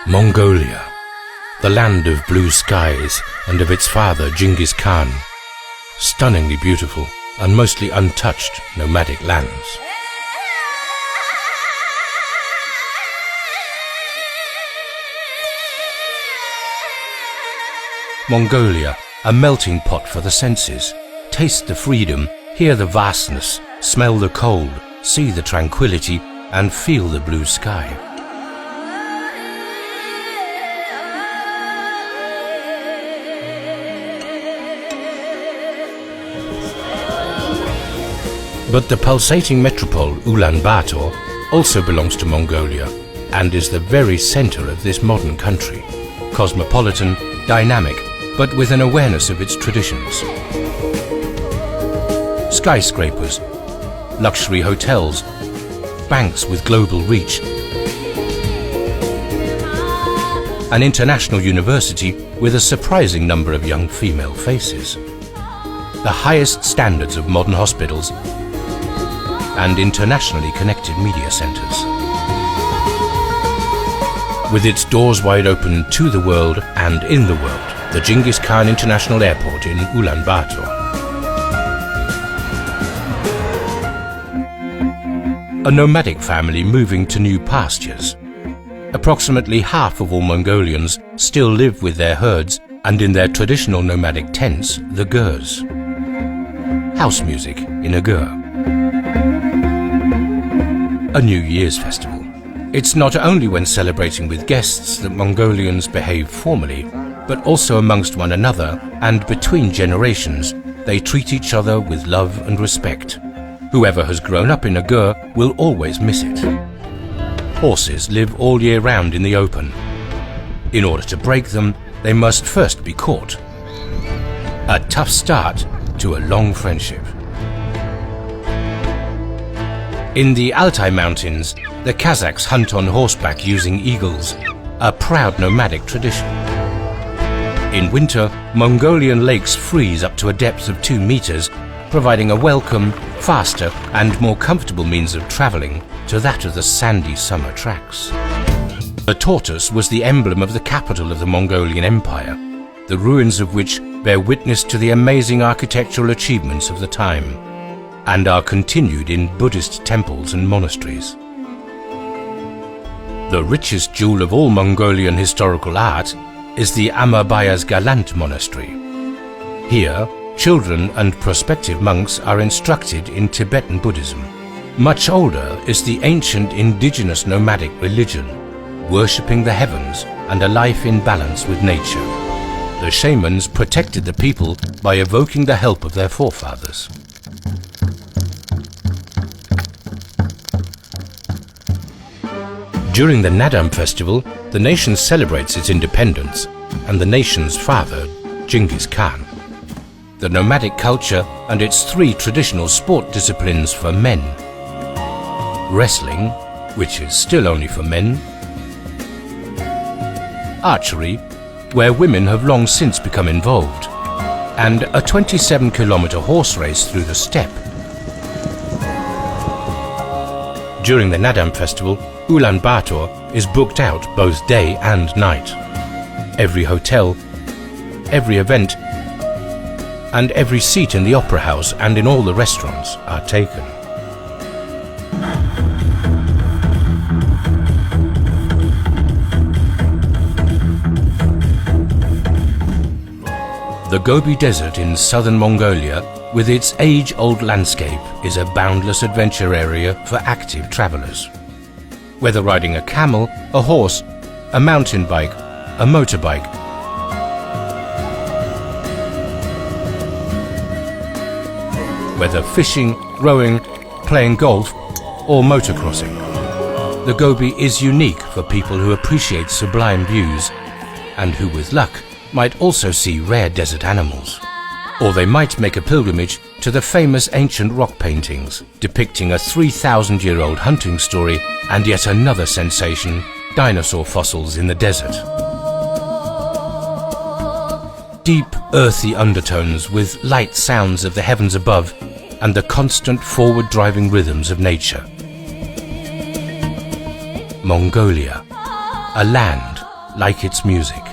Mongolia, the land of blue skies and of its father Genghis Khan. Stunningly beautiful and mostly untouched nomadic lands. Mongolia, a melting pot for the senses. Taste the freedom, hear the vastness, smell the cold, see the tranquility, and feel the blue sky. But the pulsating metropole Ulaanbaatar also belongs to Mongolia and is the very center of this modern country. Cosmopolitan, dynamic, but with an awareness of its traditions. Skyscrapers, luxury hotels, banks with global reach, an international university with a surprising number of young female faces, the highest standards of modern hospitals, and internationally connected media centers. With its doors wide open to the world and in the world, the Genghis Khan International Airport in Ulaanbaatar. A nomadic family moving to new pastures. Approximately half of all Mongolians still live with their herds and in their traditional nomadic tents, the gurs. House music in a gur. A New Year's festival. It's not only when celebrating with guests that Mongolians behave formally, but also amongst one another and between generations, they treat each other with love and respect. Whoever has grown up in a gur will always miss it. Horses live all year round in the open. In order to break them, they must first be caught. A tough start to a long friendship. In the Altai Mountains, the Kazakhs hunt on horseback using eagles, a proud nomadic tradition. In winter, Mongolian lakes freeze up to a depth of 2 meters, providing a welcome, faster and more comfortable means of traveling to that of the sandy summer tracks. The tortoise was the emblem of the capital of the Mongolian Empire, the ruins of which bear witness to the amazing architectural achievements of the time, and are continued in Buddhist temples and monasteries. The richest jewel of all Mongolian historical art is the Amarbayaz Galant Monastery. Here, children and prospective monks are instructed in Tibetan Buddhism. Much older is the ancient indigenous nomadic religion, worshipping the heavens and a life in balance with nature. The shamans protected the people by evoking the help of their forefathers. During the Nadam festival, the nation celebrates its independence and the nation's father, Genghis Khan. The nomadic culture and its 3 traditional sport disciplines for men. Wrestling, which is still only for men. Archery, where women have long since become involved. And a 27-kilometer horse race through the steppe. During the Nadam festival, Ulaanbaatar is booked out both day and night. Every hotel, every event, and every seat in the opera house and in all the restaurants are taken. The Gobi Desert in southern Mongolia, with its age-old landscape, is a boundless adventure area for active travelers. Whether riding a camel, a horse, a mountain bike, a motorbike, whether fishing, rowing, playing golf, or motocrossing. The Gobi is unique for people who appreciate sublime views and who, with luck, might also see rare desert animals. Or they might make a pilgrimage to the famous ancient rock paintings depicting a 3,000-year-old hunting story and yet another sensation, dinosaur fossils in the desert. Deep, earthy undertones with light sounds of the heavens above and the constant forward-driving rhythms of nature. Mongolia, a land like its music.